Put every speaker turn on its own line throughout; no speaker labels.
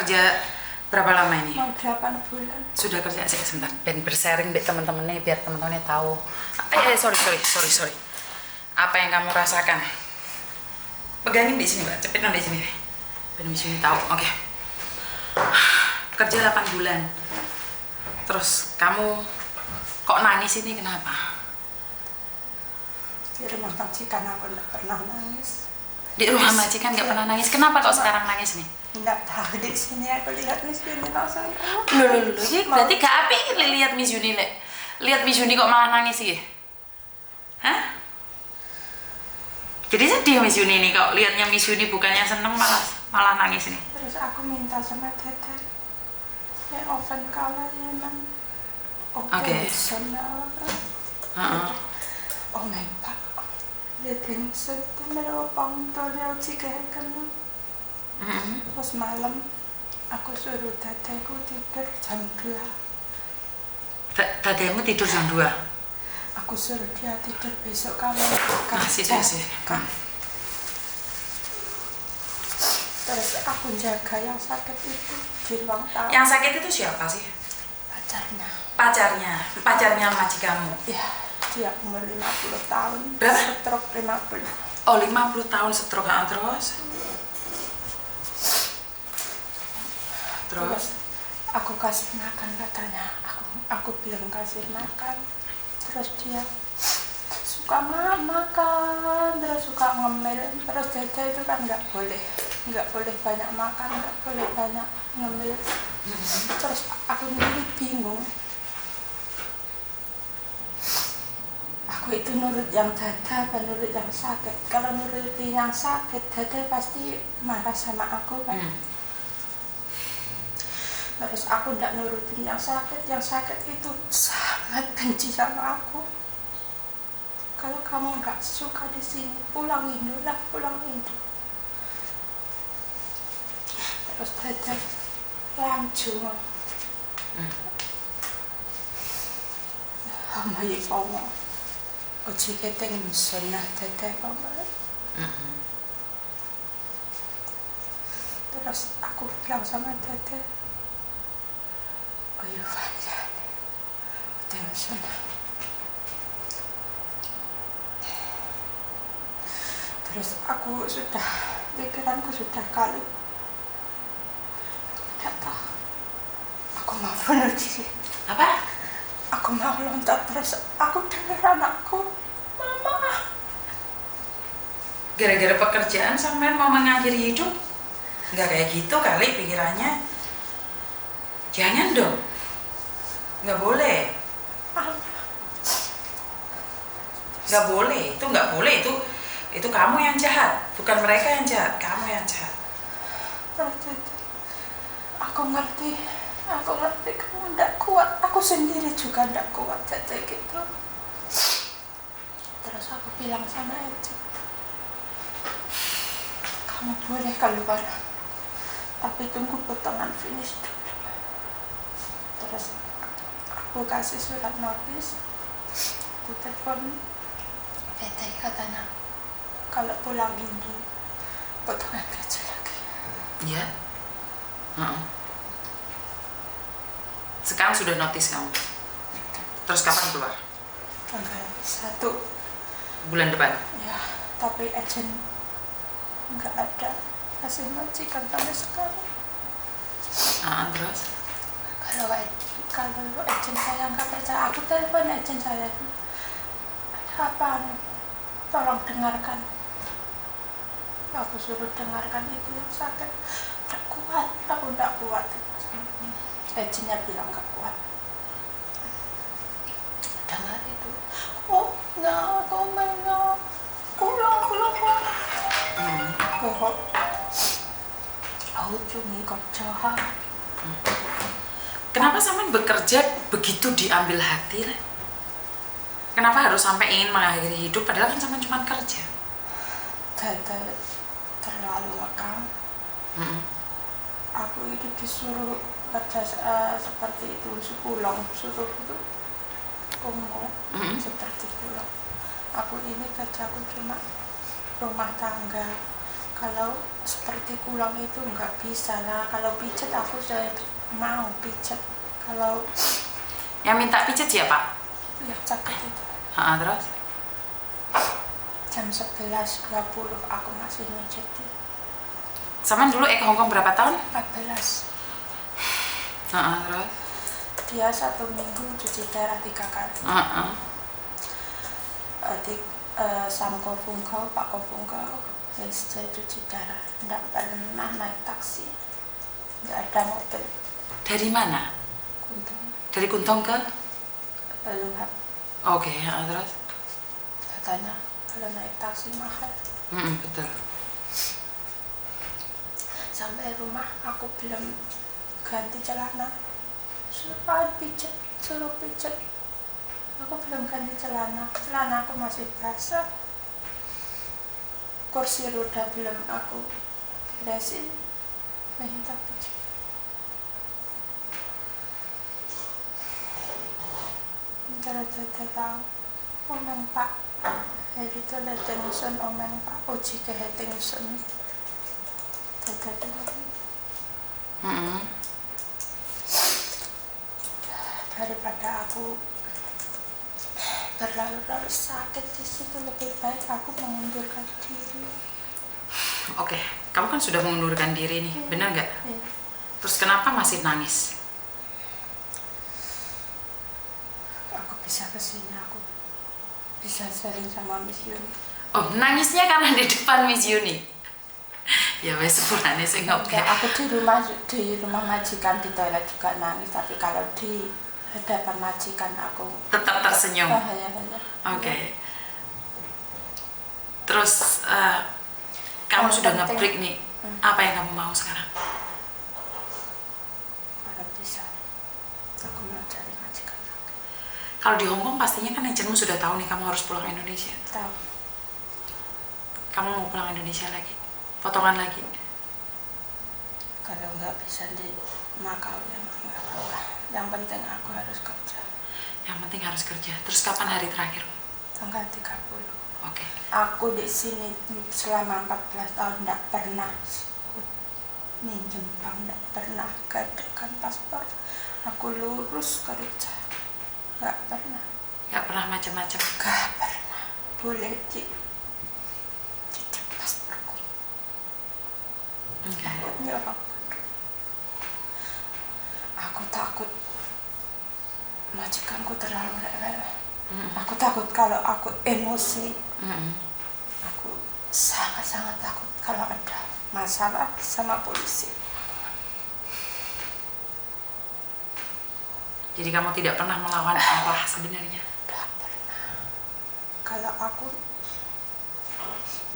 kerja berapa lama ini?
Mau 8 bulan.
Sudah kerja sih sebentar. Ben bersharing deh teman-temannya biar teman-temannya tahu. Sorry. Apa yang kamu rasakan? Pegangin di sini, Mbak. Cepetan di sini. Ben di sini tahu. Oke. Kerja 8 bulan. Terus kamu kok nangis ini kenapa?
Di rumah majikan aku nggak pernah nangis.
Di rumah majikan nggak pernah nangis. Kenapa kok sekarang nangis nih?
Nggak tahu, di sini aku lihat Miss Yuni langsung.
Loh, ini berarti gak apik lihat Miss Yuni lek. Lihat Miss Yuni kok malah nangis sih? Hah? Jadi sedih Miss Yuni nih kok lihatnya Miss Yuni bukannya seneng malah nangis nih.
Terus aku minta sama Tete, oven kalah emang.
Oke.
Oh my god. Dia setengah opang tolnya jika kamu. Pas malam aku suruh Teteku tidur jam 2.
Tademu tidur jam 2?
Aku suruh dia tidur besok kalau
Masih.
Terus aku jaga yang sakit itu di ruang tamu.
Yang sakit itu siapa sih? Pacarnya majikanmu?
Ya, dia umur 50 tahun.
Berapa?
Stroke 50.
Oh 50 tahun stroke. Terus
aku kasih makan katanya. Aku bilang kasih makan. Terus dia suka makan, terus suka ngemil. Terus Dede itu kan nggak boleh banyak makan, nggak boleh banyak ngemil. Terus aku bingung. Aku itu nurut yang Dada dan nurut yang sakit. Kalau nuruti yang sakit, Dada pasti marah sama aku kan. Terus aku tidak nurutin yang sakit itu sangat benci sama aku. Kalau kamu nggak suka di sini, pulang Indo. Terus Dada langsung. Mai pomo. Oji keteng senah Dada pomo. Terus aku bilang sama Dada, "Ayo Fanya, keteng senah." Terus pikiranku sudah kalut. Aku mau bunuh diri.
apa?
Aku mau loncat, terus aku dengar anakku, "Mama."
Gara-gara pekerjaan sampai mau mengakhiri hidup? Nggak kayak gitu kali pikirannya. Jangan dong. Nggak boleh. Nggak boleh. Itu kamu yang jahat. Bukan mereka yang jahat. Kamu yang jahat.
Aku ngerti kamu tidak kuat. Aku sendiri juga tidak kuat kayak gitu. Terus aku bilang sama Ece, "Kamu boleh keluar, tapi tunggu potongan finish dulu." Terus aku kasih surat notis. Aku telepon Tete, katanya kalau pulang Indo potongan gaji lagi.
Iya. Sekarang sudah notis kamu. Terus kapan keluar?
Tanggal 1
bulan depan.
ya, tapi agent nggak ada hasil majikan sampai sekarang.
Terus?
Kalau agent saya nggak percaya, aku telepon agent saya tuh, "Ada apa? Tolong dengarkan." Aku suruh dengarkan itu yang sakit. Aku nggak kuat. Agentnya bilang nggak kuat. Dengar itu. "Oh nggak, pulang. Kok aku cumi kok jahat."
Kenapa sampean bekerja begitu diambil hati lah? Kenapa harus sampai ingin mengakhiri hidup padahal kan sampean cuma kerja?
Dada terlalu ngekang. Aku itu disuruh kerja seperti itu, suruh itu Kongo seperti pulang. Aku ini kerjaku cuma rumah tangga, Kalau seperti kulang itu nggak bisa lah. Kalau pijat aku saya mau pijat. Kalau
Yang minta pijet siapa?
yang sakit itu
Terus?
jam 11.20 aku masih mijeti.
Sama dulu ke Hongkong berapa tahun?
14.
Terus?
Dia 1 minggu cuci darah 3 kali. Samko Fungkau, Pak Kofungkau, saya cuci darah. Nggak pernah naik taksi. Nggak ada mobil.
Dari mana?
Kuntung.
Dari Kuntong ke?
Luhak.
Oke, terus?
Katanya kalau naik taksi mahal.
Betul.
Sampai rumah aku belum ganti celana. Suruh pijat. Aku belum ganti celana. Celana aku masih basah. Kursi roda belum aku beresin. Minta pijat. Terus tahu. Omeng Pak. Hari itu ada tension omeng Pak. Uji ke tension. Daripada aku berlarut-larut sakit di situ, lebih baik aku mengundurkan diri.
Oke, kamu kan sudah mengundurkan diri nih, benar nggak?
Ya.
Terus kenapa masih nangis?
Aku bisa kesini, aku bisa sharing sama Miss Yuni.
Oh, nangisnya karena di depan Miss Yuni. Ya wes sepulangnya sih oke.
Aku di rumah majikan di toilet juga nangis, tapi kalau di hadapan majikan aku
Tetap tersenyum.
ya.
Oke. Terus kamu
Yang
sudah
penting-
nge-break nih. Apa yang kamu mau sekarang?
kalau bisa aku mau cari majikan lagi.
Kalau di Hongkong pastinya kan agentmu sudah tahu nih kamu harus pulang Indonesia.
Tahu
Kamu mau pulang Indonesia lagi? Potongan lagi?
kalau nggak bisa di Makau ya nggak apa-apa. Yang penting aku harus kerja.
Yang penting harus kerja. Terus kapan hari terakhir?
Tanggal 30.
Oke.
Aku di sini selama 14 tahun nggak pernah minjem bank, nggak pernah gadekan paspor. Aku lurus kerja, nggak pernah.
Gak pernah macam-macam.
Nggak pernah. Boleh cicip pasporku.
Oke.
Takutnya orang. Aku takut majikanku terlalu rewel. Aku takut kalau aku emosi. Aku sangat-sangat takut kalau ada masalah sama polisi.
Jadi kamu tidak pernah melawan Allah sebenarnya?
Tidak pernah. Kalau aku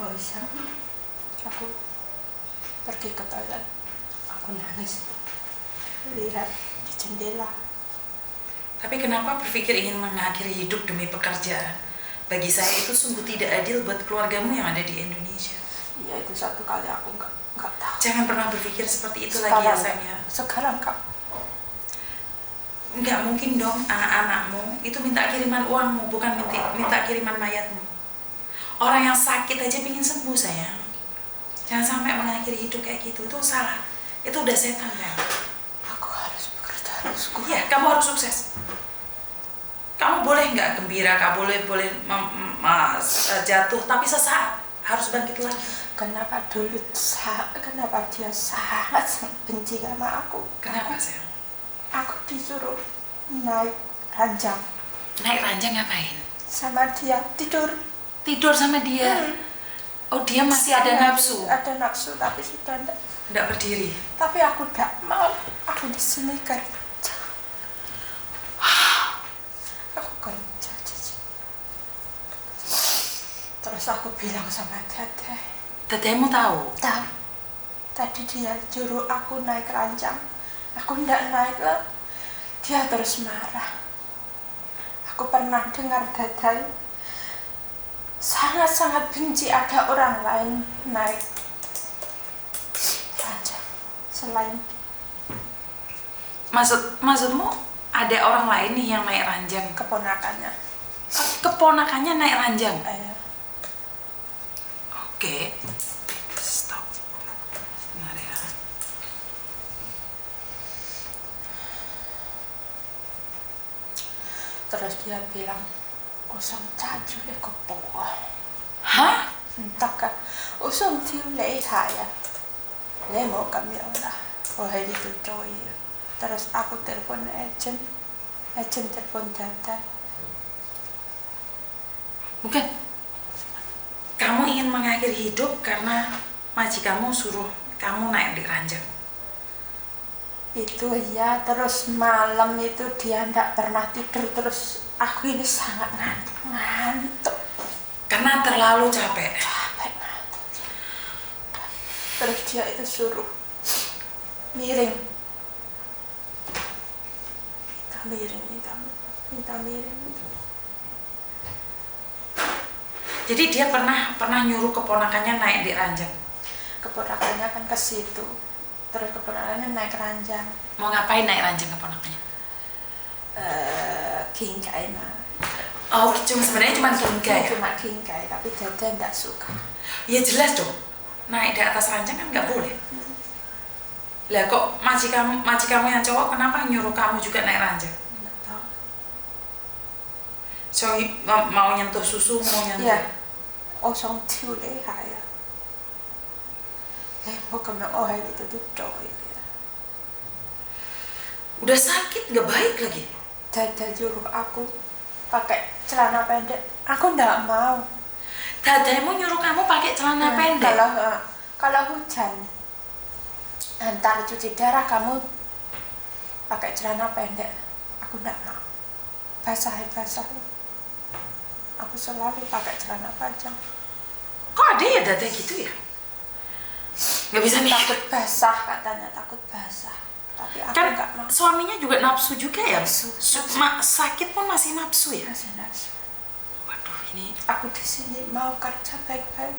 mau bisa, aku pergi ke toilet, aku nangis. Lihat di jendela.
Tapi kenapa berpikir ingin mengakhiri hidup demi pekerjaan? Bagi saya itu sungguh tidak adil buat keluargamu yang ada di Indonesia.
Ya itu satu kali aku nggak tahu.
Jangan pernah berpikir seperti itu lagi ya sayang ya.
Sekarang kak.
Nggak mungkin dong anak-anakmu itu minta kiriman uangmu, bukan minta kiriman mayatmu. Orang yang sakit aja pengen sembuh sayang. Jangan sampai mengakhiri hidup kayak gitu, itu salah. Itu udah setan kan.
Aku harus bekerja, harus kuat.
Iya, kamu harus sukses. Kamu boleh nggak gembira, kamu boleh jatuh, tapi sesaat harus bangkit lagi.
Kenapa kenapa dia sangat benci sama aku?
Kenapa sayang?
Aku disuruh naik ranjang
Naik ranjang ngapain?
sama dia, tidur.
Tidur sama dia. Oh, dia masih ada nafsu.
Ada nafsu tapi sudah enggak.
Nggak berdiri.
Tapi aku tidak mau. Aku di sini kerja. Aku kerja di sini. Terus aku bilang sama Dede.
Tetehmu tahu?
Tahu. Tadi dia juru aku naik ranjang. Aku tidak naik lah. Dia terus marah. Aku pernah dengar Dede sangat-sangat benci ada orang lain naik ranjang selain
Maksudmu ada orang lain nih yang naik ranjang?
keponakannya.
Keponakannya naik ranjang?
Eh,
Oke. Stop.
Terus dia bilang, usung caju le kepo.
Hah?
Entah kan, usung tiu le ya. Le mau kami lah. Oh hari itu coy. Terus aku telepon agent telepon Dada.
Bukan. Kamu ingin mengakhiri hidup karena majikanmu suruh kamu naik di ranjang.
Itu ya, terus malam itu dia ndak pernah tidur, terus aku ini sangat ngantuk.
Karena terlalu capek.
Ngantuk. Terus dia itu suruh miring. Minta miring.
Jadi dia pernah nyuruh keponakannya naik di ranjang.
Keponakannya kan ke situ. Terus keponakannya naik ranjang.
Mau ngapain naik ranjang keponakannya?
Kingkai mah.
Oh, sebenarnya cuma kingkai.
Cuma kingkai, tapi Dada ndak suka.
Ya jelas dong. Naik di atas ranjang kan nggak boleh. Lah kok majikanmu yang cowok kenapa nyuruh kamu juga naik ranjang?
Nggak tahu.
So mau nyentuh susu, mau nyentuh.
Iya. Osong tiu le ya. Mau kami hari itu tuh coy.
Udah sakit nggak baik lagi.
Dada juru aku pakai celana pendek. Aku ndak mau.
Dadamu nyuruh kamu pakai celana pendek.
Kalau hujan antar cuci darah kamu pakai celana pendek. Aku ndak mau. Basah. Aku selalu pakai celana panjang.
Kok ada ya dada gitu ya? Nggak bisa nih.
Takut basah katanya, takut basah. Tapi aku
Kan
nggak mau.
suaminya juga nafsu juga ya?
Nafsu.
Sakit pun masih nafsu ya?
Masih nafsu.
Waduh ini.
Aku di sini mau kerja baik-baik,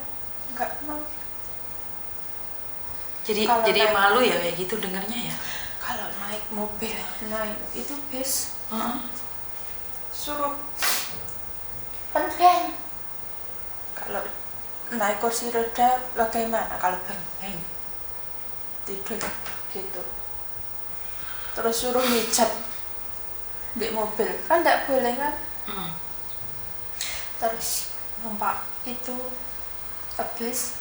nggak mau.
Jadi
Kalau
malu ya kayak gitu dengernya ya?
Kalau naik mobil, naik itu bis, suruh penting. Kalau naik kursi roda bagaimana? Kalau bengeng tidur gitu. Terus suruh mijat di mobil, kan nggak boleh kan? Terus numpak itu habis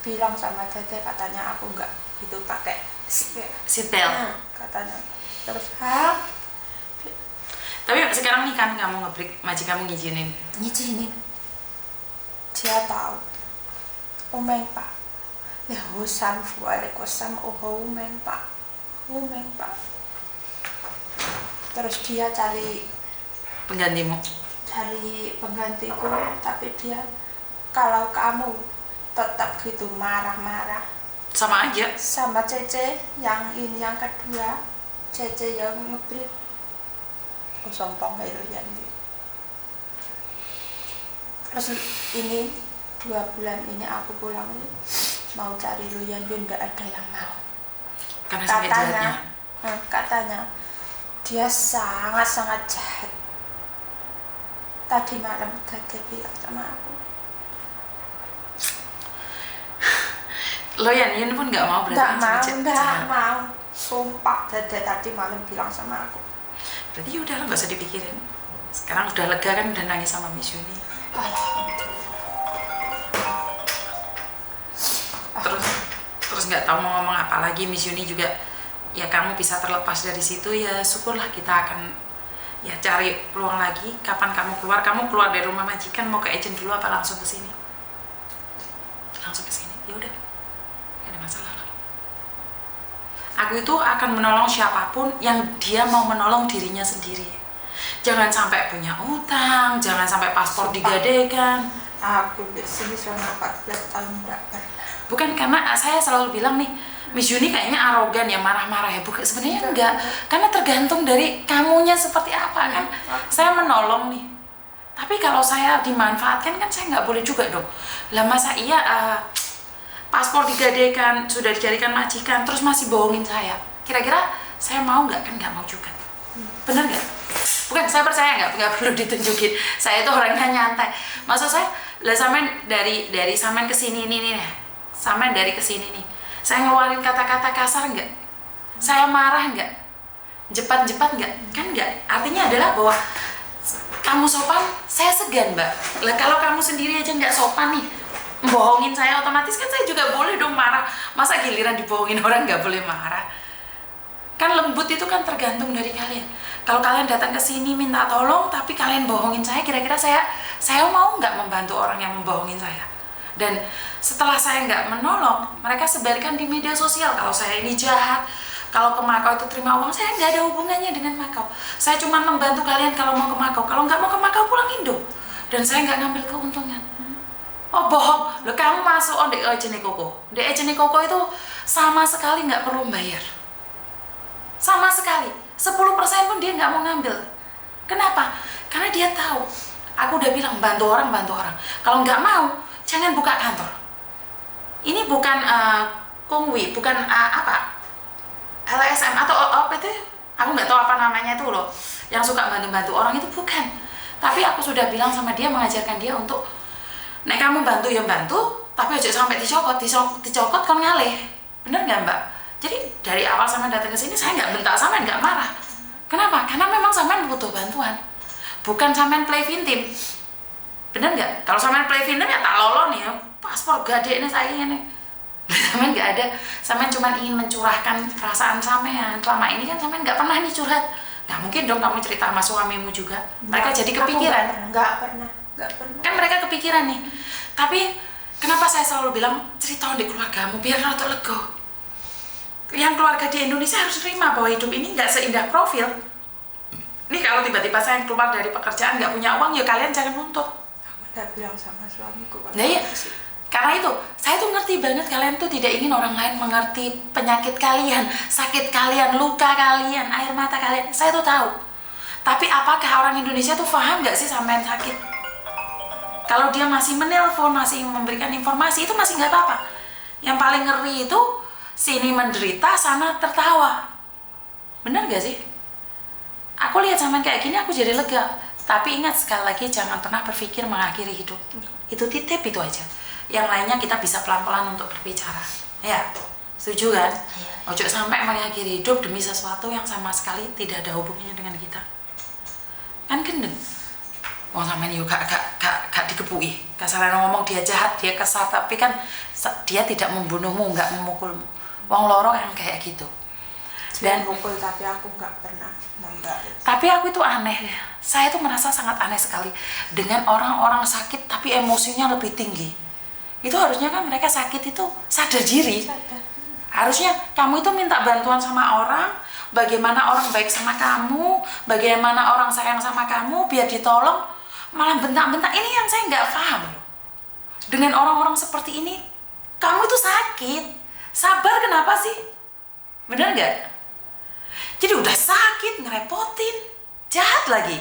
bilang sama Dede, katanya aku nggak itu pakai
seatbelt.
Katanya. Terus
Tapi sekarang nih kan kamu ngebreak, majikanmu ngizinin.
Dia tahu. Umeng pak. Ya husan fuale kosam umeng pak. Terus dia cari
Penggantimu.
penggantiku, tapi dia kalau kamu tetap gitu marah-marah
Sama aja.
sama Cece yang ini yang kedua, Cece yang ngebreak sompong kayak Loyan gitu. Terus ini 2 bulan ini aku pulang ini mau cari Loyan, nggak ada yang mau.
Karena sakit jahatnya.
Katanya dia sangat jahat. Tadi malam Dede bilang sama aku.
Loyan pun nggak mau berarti.
Nggak mau. Sumpah Dede tadi malam bilang sama aku.
Berarti udah lah, nggak usah dipikirin. Sekarang udah lega kan, udah nangis sama Miss Yuni. Terus nggak tahu mau ngomong apa lagi. Miss Yuni juga ya kamu bisa terlepas dari situ ya syukurlah, kita akan ya cari peluang lagi. Kapan kamu keluar dari rumah majikan, mau ke agent dulu apa langsung ke sini? Langsung ke sini. Ya udah, nggak ada masalah lah. Aku itu akan menolong siapapun yang dia mau menolong dirinya sendiri. Jangan sampai punya utang, jangan sampai paspor digadaikan.
Aku di sini selama 14 tahun nggak pernah.
Bukan karena saya selalu bilang nih, Miss Yuni kayaknya arogan ya, marah-marah ya. Bukan, sebenarnya enggak. Karena tergantung dari kamunya seperti apa kan. Saya menolong nih. Tapi kalau saya dimanfaatkan kan saya nggak boleh juga dong. Lah masa iya paspor digadaikan, sudah dijadikan majikan, terus masih bohongin saya. Kira-kira saya mau nggak? Kan nggak mau juga. Bener nggak? Bukan, saya percaya nggak perlu ditunjukin. Saya itu orangnya nyantai. Maksud saya, lah sampean dari sampean kesini nih, sampean dari kesini nih. Saya ngeluarin kata-kata kasar nggak? Saya marah nggak? Jepat-jepat nggak? Kan nggak. Artinya adalah bahwa kamu sopan, saya segan mbak. Lah kalau kamu sendiri aja nggak sopan nih, bohongin saya, otomatis kan saya juga boleh dong marah. Masa giliran dibohongin orang nggak boleh marah? Kan lembut itu kan tergantung dari kalian. Kalau kalian datang ke sini minta tolong, tapi kalian bohongin saya, kira-kira saya mau nggak membantu orang yang membohongin saya? Dan setelah saya nggak menolong, mereka sebarkan di media sosial kalau saya ini jahat, kalau ke Makau itu terima uang. Saya nggak ada hubungannya dengan Makau. Saya cuma membantu kalian kalau mau ke Makau. Kalau nggak mau ke Makau, pulang Indo. Dan saya nggak ngambil keuntungan. Oh bohong, lo kamu masuk on DE Koko. DE Koko itu sama sekali nggak perlu bayar. Sama sekali, 10% pun dia nggak mau ngambil. Kenapa? Karena dia tahu, aku udah bilang bantu orang. Kalau nggak mau, jangan buka kantor. Ini bukan Kongwi, bukan LSM atau apa itu? Aku nggak tahu apa namanya itu loh, yang suka bantu orang itu bukan. Tapi aku sudah bilang sama dia, mengajarkan dia untuk, nek kamu bantu ya bantu, tapi aja sampai dicokot kan ngalih. Bener nggak mbak? Jadi dari awal sampean datang ke sini saya nggak bentak sampean, nggak marah. Kenapa? Karena memang sampean butuh bantuan. Bukan sampean play victim. Bener nggak? Kalau sampean play victim ya tak lolon ya. Paspor gede ini saya ini. Sampean nggak ada. Sampean cuma ingin mencurahkan perasaan sampean. Selama ini kan sampean nggak pernah nih curhat. Nggak mungkin dong kamu cerita sama suamimu juga. Mereka jadi kepikiran.
Nggak pernah.
Kan mereka kepikiran nih. Tapi kenapa saya selalu bilang cerita di keluargamu biar rada lega. Yang keluarga di Indonesia harus terima bahwa hidup ini nggak seindah profil. Nih kalau tiba-tiba saya keluar dari pekerjaan nggak punya uang, ya kalian jangan nuntut.
Aku udah bilang sama suamiku.
Nah iya, karena itu saya tuh ngerti banget kalian tuh tidak ingin orang lain mengerti penyakit kalian, sakit kalian, luka kalian, air mata kalian. Saya tuh tahu. Tapi apakah orang Indonesia tuh paham nggak sih sampean sakit? Kalau dia masih menelpon, masih memberikan informasi, itu masih nggak apa-apa. Yang paling ngeri itu sini menderita, sana tertawa. Bener gak sih? Aku lihat sampean kayak gini aku jadi lega. Tapi ingat sekali lagi, jangan pernah berpikir mengakhiri hidup. Itu titip itu aja. Yang lainnya kita bisa pelan-pelan untuk berbicara. Ya, setuju kan? Ojo sampai mengakhiri hidup demi sesuatu yang sama sekali tidak ada hubungannya dengan kita. Kan gendeng. Wong sampean yo gak dikepui. Kasaran ngomong dia jahat, dia kasar, tapi kan dia tidak membunuhmu, nggak memukulmu. Wong loro yang kayak gitu. Dan
mukul, tapi aku nggak pernah nambah.
Tapi aku itu aneh ya. Saya tuh merasa sangat aneh sekali dengan orang-orang sakit tapi emosinya lebih tinggi. Itu harusnya kan mereka sakit itu sadar diri. Harusnya kamu itu minta bantuan sama orang, bagaimana orang baik sama kamu, bagaimana orang sayang sama kamu biar ditolong, malah bentak-bentak. Ini yang saya nggak paham loh. Dengan orang-orang seperti ini, kamu itu sakit. Sabar kenapa sih? Bener nggak? Jadi udah sakit, ngerepotin, jahat lagi.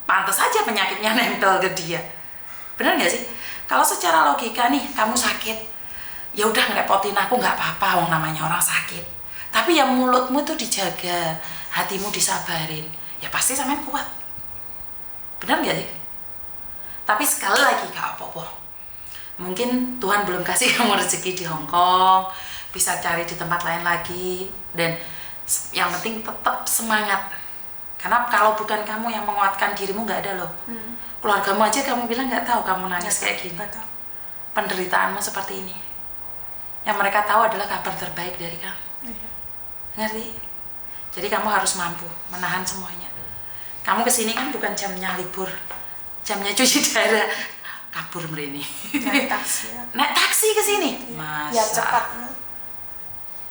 Pantas aja penyakitnya nempel ke dia. Bener nggak sih? Kalau secara logika nih, kamu sakit, ya udah ngerepotin aku nggak apa-apa, wong namanya orang sakit. Tapi yang mulutmu tuh dijaga, hatimu disabarin, ya pasti sampean kuat. Bener nggak sih? Tapi sekali lagi gak apa-apa. Mungkin Tuhan belum kasih kamu rezeki di Hong Kong, bisa cari di tempat lain lagi, dan yang penting tetap semangat. Karena kalau bukan kamu yang menguatkan dirimu, nggak ada loh. Keluargamu aja kamu bilang nggak tahu kamu nangis kayak gini. Penderitaanmu seperti ini. Yang mereka tahu adalah kabar terbaik dari kamu. Ngerti? Jadi kamu harus mampu menahan semuanya. Kamu kesini kan bukan jamnya libur, jamnya cuci darah. Kabur merini.
Naik taksi.
Naik taksi ke sini. Masa?
Ya cepat.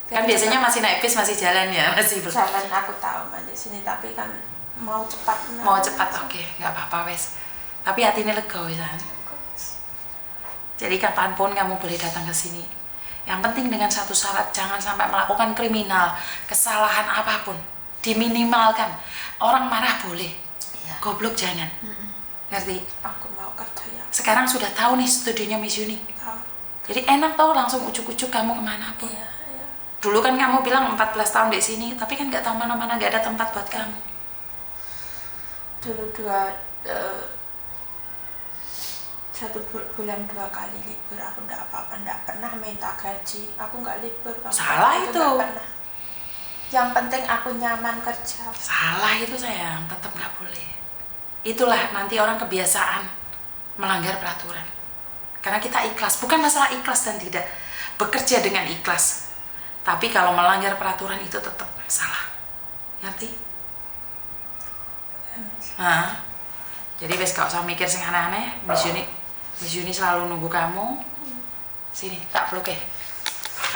Kan biasanya masih naik bis, masih jalan ya, masih
jalan. Aku tahu Mbak di sini, tapi kan mau cepat.
Mau cepat, oke, nggak apa-apa wes. Tapi hatinya lega wesan. Jadi kapanpun kamu boleh datang ke sini. Yang penting dengan satu syarat, jangan sampai melakukan kriminal, kesalahan apapun, diminimalkan. Orang marah boleh, goblok jangan. Ngerti?
Aku mau kerja ya.
Sekarang sudah tahu nih studionya Miss Yuni.
Tahu.
Jadi enak tahu langsung ujuk-ujuk kamu kemana pun.
Iya.
Dulu kan kamu bilang 14 tahun di sini, tapi kan nggak tahu mana-mana, nggak ada tempat buat kamu.
Dulu 1 bulan 2 kali libur, aku nggak apa-apa, nggak pernah minta gaji. Aku nggak libur.
Salah itu.
Nggak pernah. Yang penting aku nyaman kerja.
Salah itu sayang, tetap nggak boleh. itulah nanti orang kebiasaan melanggar peraturan. Karena kita ikhlas, bukan masalah ikhlas dan tidak bekerja dengan ikhlas. Tapi kalau melanggar peraturan itu tetap salah. Ngerti? Nah, jadi wes gak usah mikir sing aneh-aneh. Miss Yuni selalu nunggu kamu. Sini, tak peluk ya.